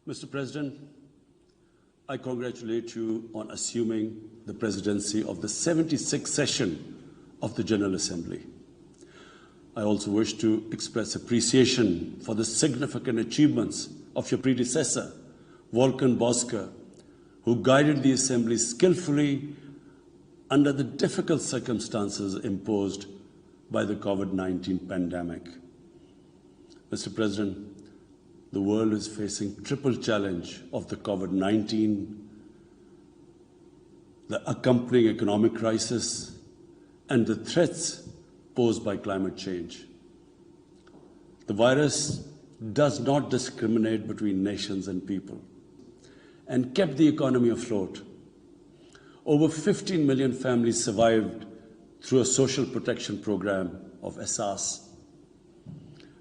Mr. President, I congratulate you on assuming the presidency of the 76th session of the General Assembly. I also wish to express appreciation for the significant achievements of your predecessor, Volkan Bozkır, who guided the Assembly skillfully under the difficult circumstances imposed by the COVID-19 pandemic. Mr. President, the world is facing triple challenge of the COVID-19, the accompanying economic crisis, and the threats posed by climate change. The virus does not discriminate between nations and people and kept the economy afloat. Over 15 million families survived through a social protection program of Asas.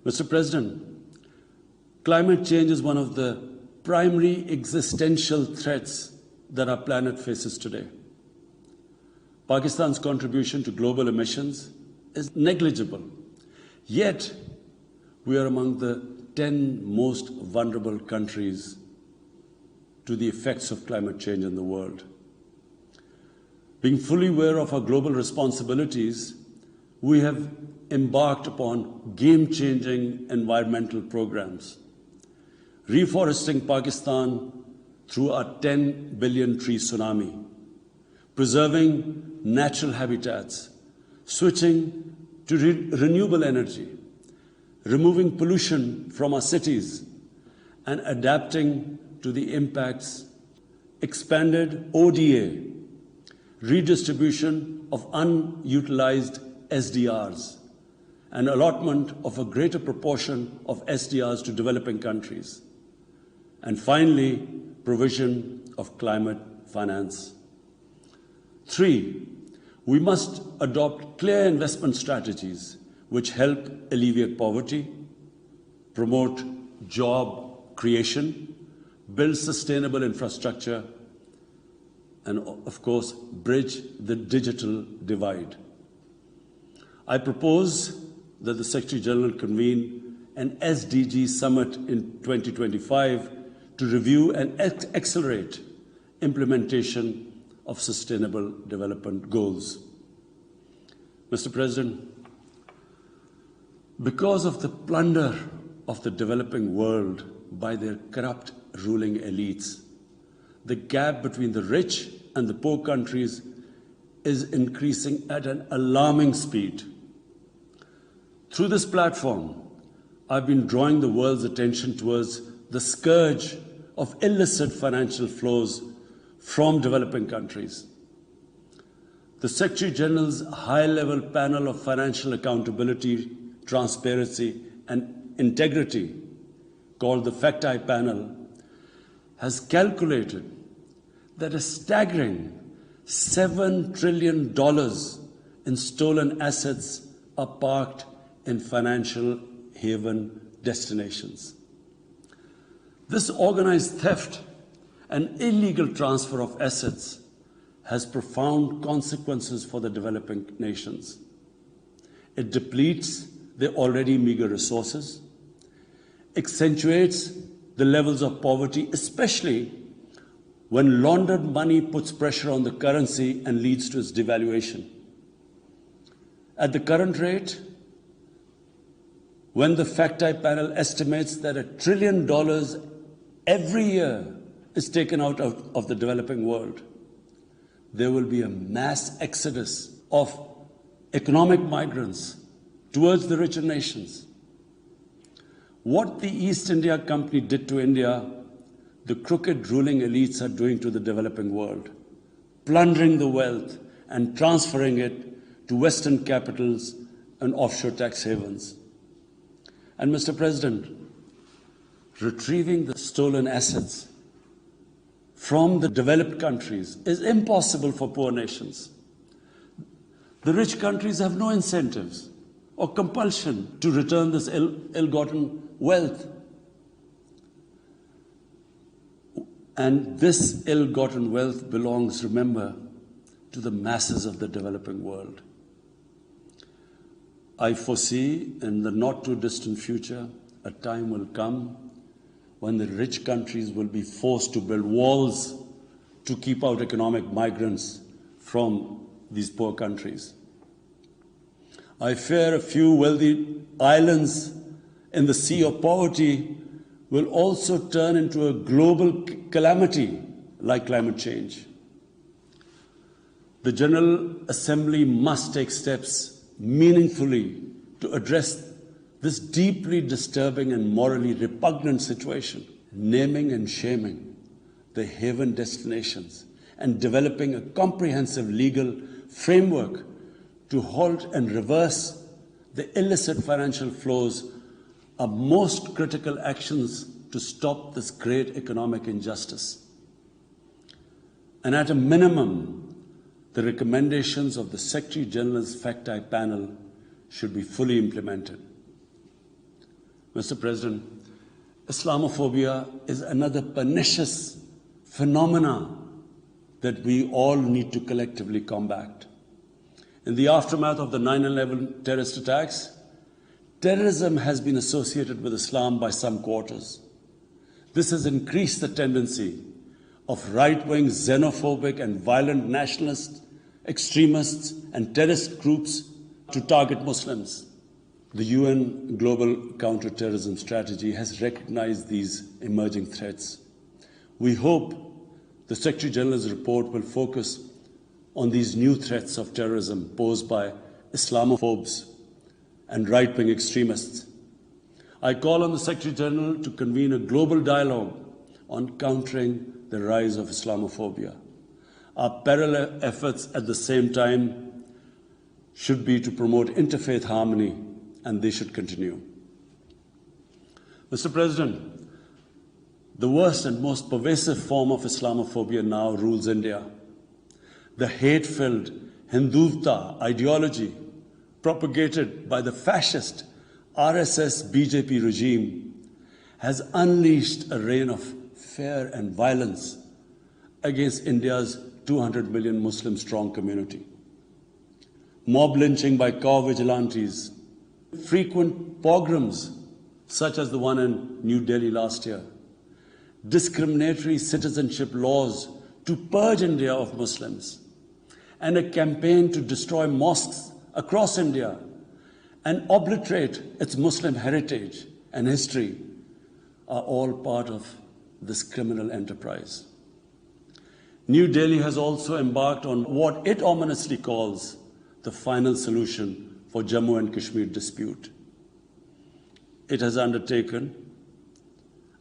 Mr. President, climate change is one of the primary existential threats that our planet faces today. Pakistan's contribution to global emissions is negligible, yet we are among the 10 most vulnerable countries to the effects of climate change in the world. Being fully aware of our global responsibilities, we have embarked upon game-changing environmental programs, reforesting Pakistan through our 10 billion tree tsunami, preserving natural habitats, switching to renewable energy, removing pollution from our cities, and adapting to the impacts, expanded ODA, redistribution of unutilized SDRs, and allotment of a greater proportion of SDRs to developing countries. And finally, provision of climate finance. 3, we must adopt clear investment strategies which help alleviate poverty, promote job creation, build sustainable infrastructure, and of course, bridge the digital divide. I propose that the Secretary General convene an SDG summit in 2025 to review and accelerate implementation of sustainable development goals. Mr. President, because of the plunder of the developing world by their corrupt ruling elites, the gap between the rich and the poor countries is increasing at an alarming speed. Through this platform, I've been drawing the world's attention towards the scourge of illicit financial flows from developing countries. The Secretary General's high-level panel of financial accountability, transparency, and integrity, called the Fact-Eye Panel, has calculated that a staggering $7 trillion in stolen assets are parked in financial haven destinations. This organized theft and illegal transfer of assets has profound consequences for the developing nations. It depletes their already meager resources, accentuates the levels of poverty, especially when laundered money puts pressure on the currency and leads to its devaluation. At the current rate, when the Fact-Eye panel estimates that $1 trillion every year is taken out of the developing world, there will be a mass exodus of economic migrants towards the richer nations. What the East India Company did to India, the crooked ruling elites are doing to the developing world, plundering the wealth and transferring it to Western capitals and offshore tax havens. And Mr. President, retrieving the stolen assets from the developed countries is impossible for poor nations. The rich countries have no incentives or compulsion to return this ill-gotten wealth. And this ill-gotten wealth belongs, remember, to the masses of the developing world. I foresee in the not-too-distant future a time will come when the rich countries will be forced to build walls to keep out economic migrants from these poor countries. I fear a few wealthy islands in the sea of poverty will also turn into a global calamity like climate change. The General Assembly must take steps meaningfully to address this deeply disturbing and morally repugnant situation, naming and shaming the haven destinations and developing a comprehensive legal framework to halt and reverse the illicit financial flows are most critical actions to stop this great economic injustice. And at a minimum, the recommendations of the Secretary General's Fact-Type panel should be fully implemented. Mr. President, Islamophobia is another pernicious phenomenon that we all need to collectively combat. In the aftermath of the 9/11 terrorist attacks, terrorism has been associated with Islam by some quarters. This has increased the tendency of right-wing, xenophobic and violent nationalists, extremists and terrorist groups to target Muslims. The UN Global Counter-Terrorism Strategy has recognized these emerging threats. We hope the Secretary General's report will focus on these new threats of terrorism posed by Islamophobes and right-wing extremists. I call on the Secretary General to convene a global dialogue on countering the rise of Islamophobia. Our parallel efforts at the same time should be to promote interfaith harmony, and they should continue. Mr. President, the worst and most pervasive form of Islamophobia now rules India. The hate-filled Hindutva ideology propagated by the fascist RSS-BJP regime has unleashed a reign of fear and violence against India's 200 million Muslim-strong community. Mob lynching by cow vigilantes, frequent pogroms such as the one in New Delhi last year, discriminatory citizenship laws to purge India of Muslims, and a campaign to destroy mosques across India and obliterate its Muslim heritage and history are all part of this criminal enterprise. New Delhi has also embarked on what it ominously calls the final solution for Jammu and Kashmir dispute. It has undertaken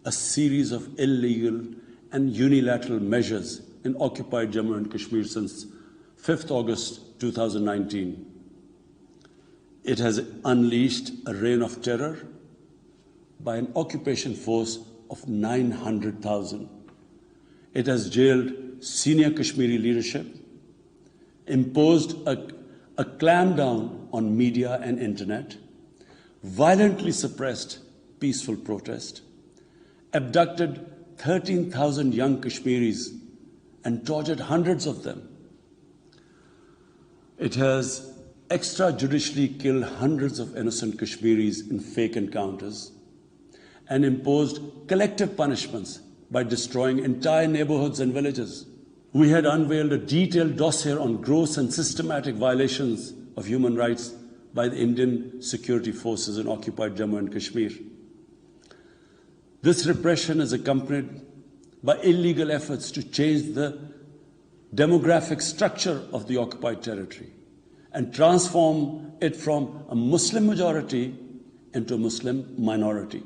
a series of illegal and unilateral measures in occupied Jammu and Kashmir since 5th August 2019. It has unleashed a reign of terror by an occupation force of 900,000. It has jailed senior Kashmiri leadership, imposed a clampdown on media and internet, violently suppressed peaceful protest, abducted 13,000 young Kashmiris and tortured hundreds of them. It has extrajudicially killed hundreds of innocent Kashmiris in fake encounters and imposed collective punishments by destroying entire neighborhoods and villages. We had unveiled a detailed dossier on gross and systematic violations of human rights by the Indian security forces in occupied Jammu and Kashmir. This repression is accompanied by illegal efforts to change the demographic structure of the occupied territory and transform it from a Muslim majority into a Muslim minority.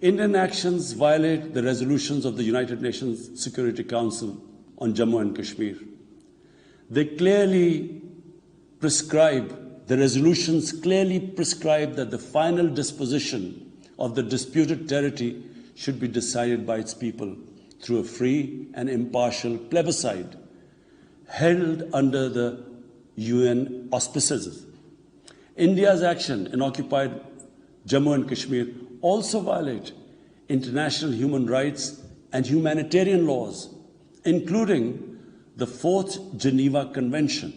Indian actions violate the resolutions of the United Nations Security Council on Jammu and Kashmir. The resolutions clearly prescribe that the final disposition of the disputed territory should be decided by its people through a free and impartial plebiscite held under the UN auspices. India's action in occupied Jammu and Kashmir also violate international human rights and humanitarian laws, including the 4th Geneva Convention,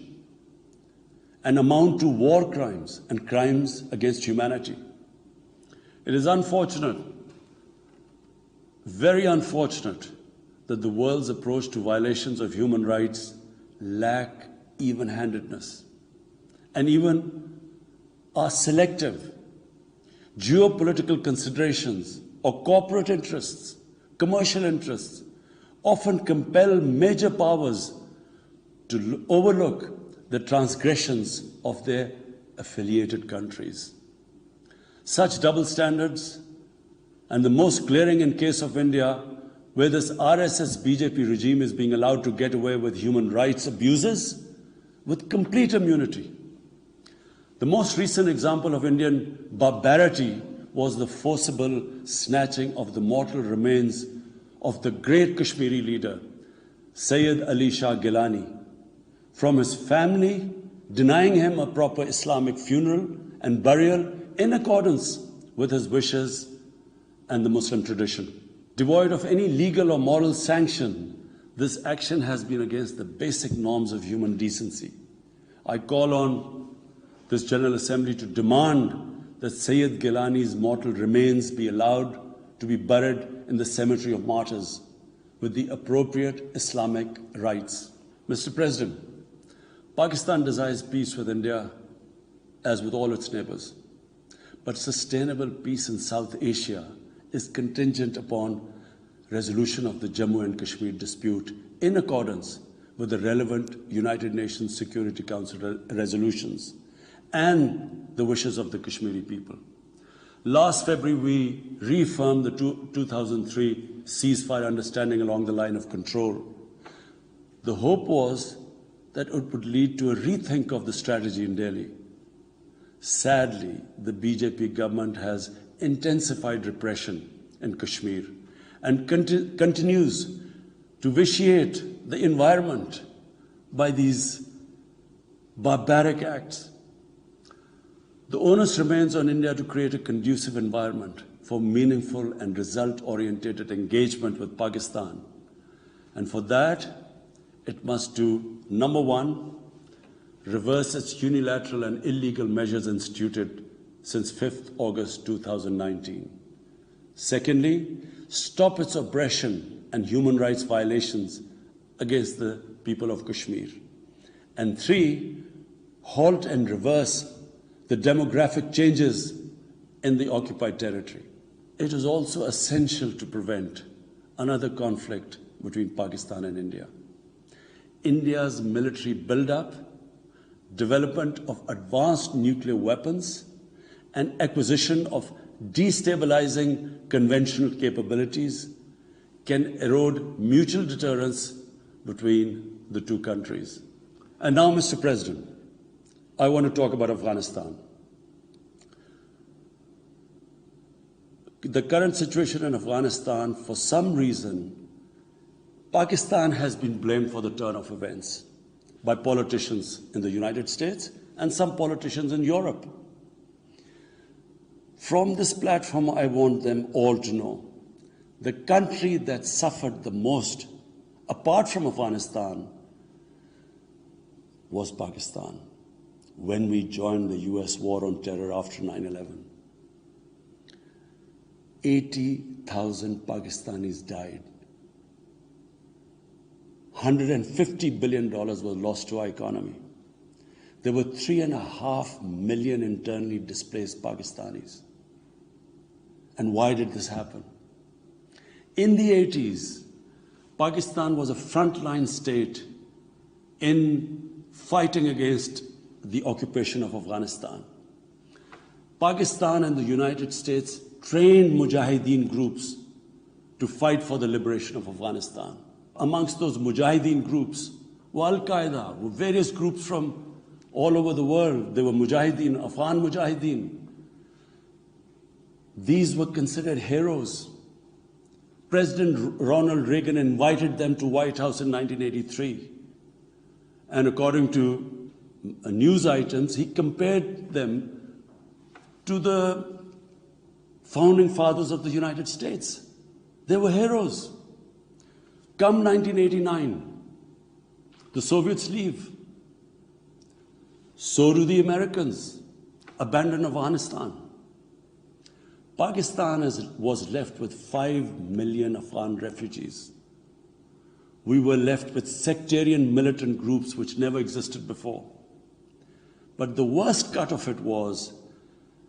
and amount to war crimes and crimes against humanity. It is unfortunate, very unfortunate, that the world's approach to violations of human rights lack even-handedness and even are selective. Geopolitical considerations or corporate interests, commercial interests, often compel major powers to overlook the transgressions of their affiliated countries. Such double standards, and the most glaring in case of India, where this RSS-BJP regime is being allowed to get away with human rights abuses with complete immunity. The most recent example of Indian barbarity was the forcible snatching of the mortal remains of the great Kashmiri leader, Sayyid Ali Shah Gilani, from his family, denying him a proper Islamic funeral and burial in accordance with his wishes and the Muslim tradition. Devoid of any legal or moral sanction, this action has been against the basic norms of human decency. I call on this General Assembly to demand that Sayyid Gilani's mortal remains be allowed to be buried in the cemetery of martyrs with the appropriate Islamic rites. Mr. President, Pakistan desires peace with India as with all its neighbors. But sustainable peace in South Asia is contingent upon resolution of the Jammu and Kashmir dispute in accordance with the relevant United Nations Security Council resolutions and the wishes of the Kashmiri people. Last February, we reaffirmed the 2003 ceasefire understanding along the line of control. The hope was that it would lead to a rethink of the strategy in Delhi. Sadly, the BJP government has intensified repression in Kashmir and continues to vitiate the environment by these barbaric acts. The onus remains on India to create a conducive environment for meaningful and result-oriented engagement with Pakistan. And for that, it must do, number one, reverse its unilateral and illegal measures instituted since 5th August 2019. Secondly, stop its oppression and human rights violations against the people of Kashmir. And three, halt and reverse the demographic changes in the occupied territory. It is also essential to prevent another conflict between Pakistan and India. India's military buildup, development of advanced nuclear weapons, and acquisition of destabilizing conventional capabilities can erode mutual deterrence between the two countries. And now, Mr. President, I want to talk about Afghanistan. The current situation in Afghanistan, for some reason, Pakistan has been blamed for the turn of events by politicians in the United States and some politicians in Europe. From this platform, I want them all to know the country that suffered the most, apart from Afghanistan, was Pakistan when we joined the US war on terror after 9/11. 80,000 Pakistanis died. $150 billion was lost to our economy. There were 3.5 million internally displaced Pakistanis. And why did this happen? In the 80s, Pakistan was a frontline state in fighting against the occupation of Afghanistan. Pakistan and the United States trained Mujahideen groups to fight for the liberation of Afghanistan. Amongst those Mujahideen groups were Al-Qaeda, were various groups from all over the world. There were Mujahideen, Afghan Mujahideen. These were considered heroes. President Ronald Reagan invited them to White House in 1983. And according to news items, he compared them to the founding fathers of the United States. They were heroes. Come 1989, the Soviets leave. So do the Americans, abandon Afghanistan. Pakistan was left with 5 million Afghan refugees. We were left with sectarian militant groups which never existed before. But the worst cut of it was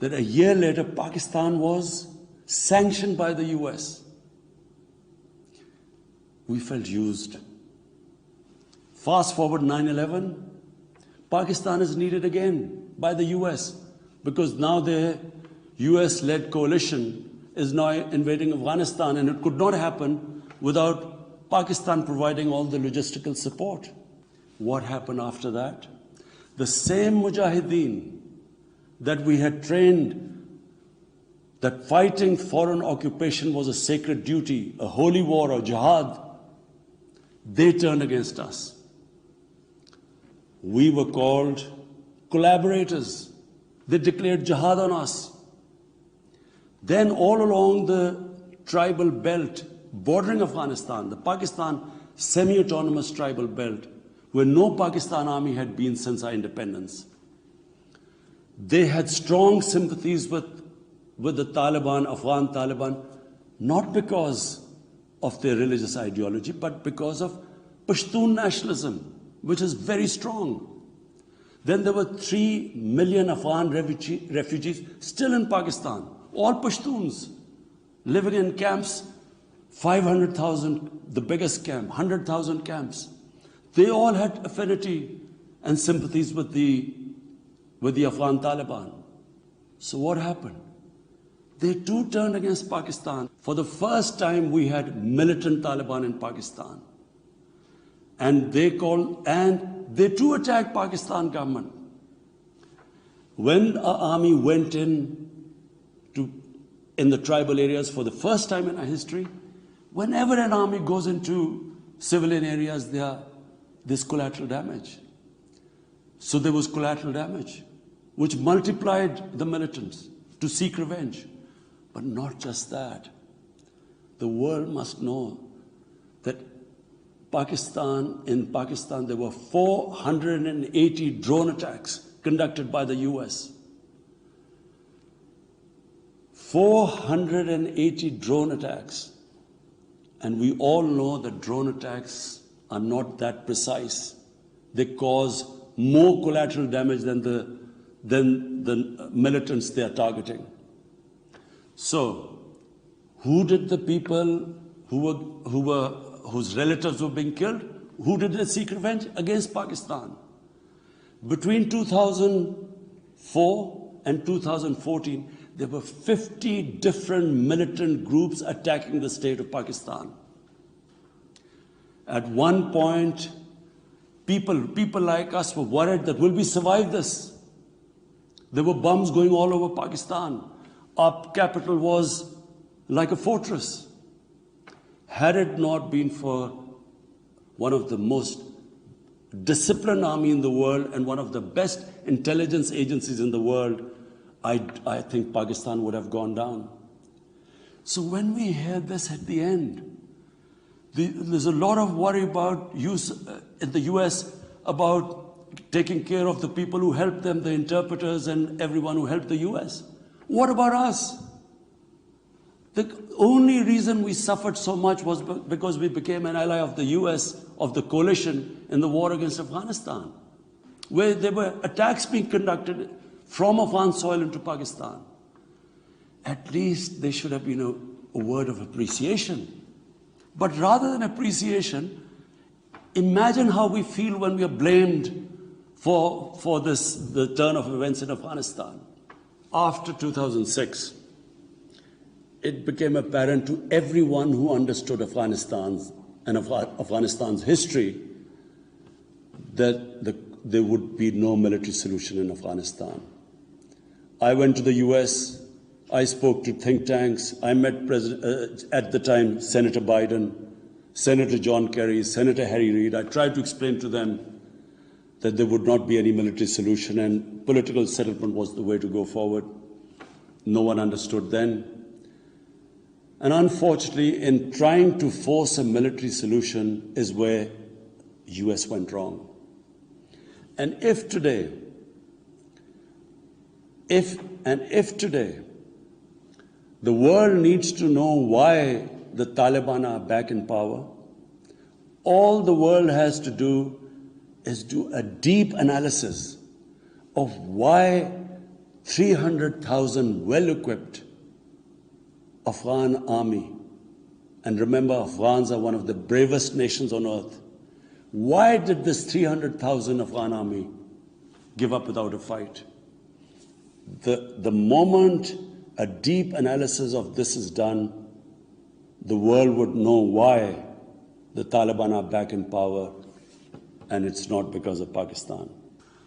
that a year later, Pakistan was sanctioned by the US. We felt used. Fast forward 9/11, Pakistan is needed again by the US because now their US-led coalition is now invading Afghanistan, and it could not happen without Pakistan providing all the logistical support. What happened after that? The same mujahideen that we had trained that fighting foreign occupation was a sacred duty, a holy war or jihad, they turned against us. We were called collaborators. They declared jihad on us. Then all along the tribal belt bordering Afghanistan, the Pakistan semi-autonomous tribal belt, where no Pakistan army had been since our independence, they had strong sympathies with the Taliban, Afghan Taliban, not because of their religious ideology, but because of Pashtun nationalism, which is very strong. Then there were 3 million Afghan refugees still in Pakistan, all Pashtuns, living in camps, 500,000, the biggest camp, 100,000 camps. They all had affinity and sympathies with the Afghan Taliban. So what happened? They too turned against Pakistan. For the first time, we had militant Taliban in Pakistan. And they too attacked Pakistan government. When our army went in the tribal areas for the first time in our history, whenever an army goes into civilian areas, there's collateral damage. So there was collateral damage, which multiplied the militants to seek revenge. But not just that. The world must know that in Pakistan, there were 480 drone attacks conducted by the US. 480 drone attacks. And we all know that drone attacks are not that precise. They cause more collateral damage than the militants they are targeting. So, who did the people whose relatives were being killed? Who did they seek revenge? Against Pakistan. Between 2004 and 2014, there were 50 different militant groups attacking the state of Pakistan. At one point, people like us were worried that will we survive this? There were bombs going all over Pakistan. Our capital was like a fortress. Had it not been for one of the most disciplined army in the world and one of the best intelligence agencies in the world, I think Pakistan would have gone down. So when we hear this at the end, there's a lot of worry about in the US about taking care of the people who helped them, the interpreters and everyone who helped the US. What about us? The only reason we suffered so much was because we became an ally of the US, of the coalition in the war against Afghanistan, where there were attacks being conducted from Afghan soil into Pakistan. At least there should have been a word of appreciation. But rather than appreciation, imagine how we feel when we are blamed for the turn of events in Afghanistan. After 2006, it became apparent to everyone who understood Afghanistan's history that there would be no military solution in Afghanistan. I went to the US, I spoke to think tanks, I met at the time Senator Biden, Senator John Kerry, Senator Harry Reid. I tried to explain to them that there would not be any military solution and political settlement was the way to go forward. No one understood then. And unfortunately, in trying to force a military solution is where US went wrong. And if today The world needs to know why the Taliban are back in power. All the world has to do is do a deep analysis of why 300,000 well-equipped Afghan army, and remember, Afghans are one of the bravest nations on earth. Why did this 300,000 Afghan army give up without a fight? The moment a deep analysis of this is done, the world would know why the Taliban are back in power, and it's not because of Pakistan.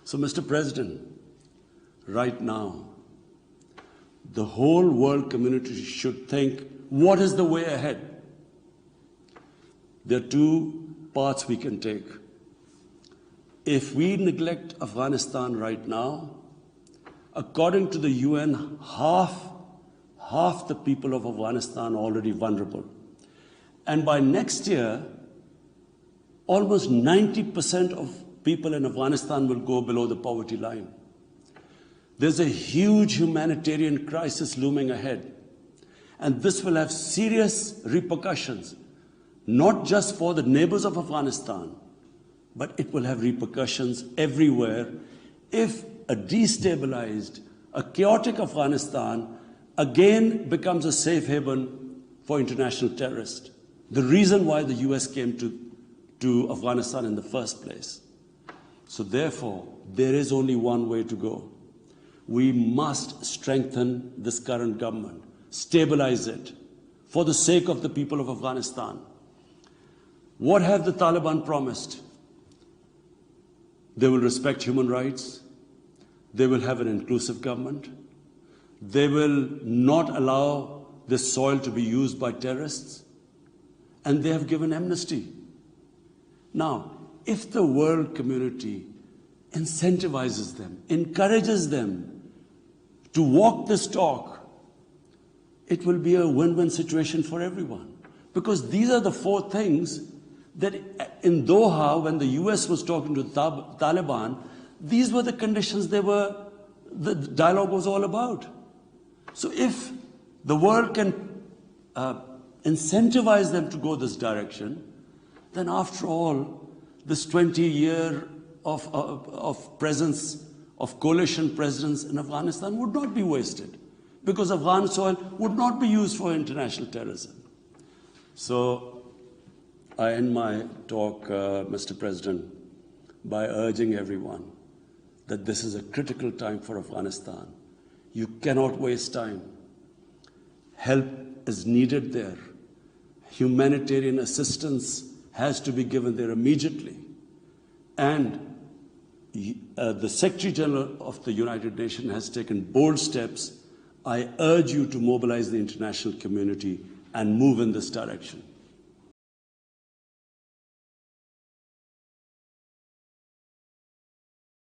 So, Mr. President, right now, the whole world community should think, what is the way ahead? There are two paths we can take. If we neglect Afghanistan right now, according to the UN, half the people of Afghanistan are already vulnerable. And by next year, almost 90% of people in Afghanistan will go below the poverty line. There's a huge humanitarian crisis looming ahead. And this will have serious repercussions, not just for the neighbors of Afghanistan, but it will have repercussions everywhere if a destabilized, a chaotic Afghanistan again becomes a safe haven for international terrorists. The reason why the US came to Afghanistan in the first place. So therefore, there is only one way to go. We must strengthen this current government, stabilize it, for the sake of the people of Afghanistan. What have the Taliban promised? They will respect human rights. They will have an inclusive government. They will not allow this soil to be used by terrorists. And they have given amnesty. Now, if the world community incentivizes them, encourages them to walk this talk, it will be a win-win situation for everyone. Because these are the four things that in Doha, when the US was talking to the Taliban, these were the conditions the dialogue was all about. So if the world can incentivize them to go this direction, then after all, this 20-year of presence, of coalition presence in Afghanistan would not be wasted, because Afghan soil would not be used for international terrorism. So I end my talk, Mr. President, by urging everyone that this is a critical time for Afghanistan. You cannot waste time. Help is needed there. Humanitarian assistance has to be given there immediately. And the Secretary General of the United Nations has taken bold steps. I urge you to mobilize the international community and move in this direction.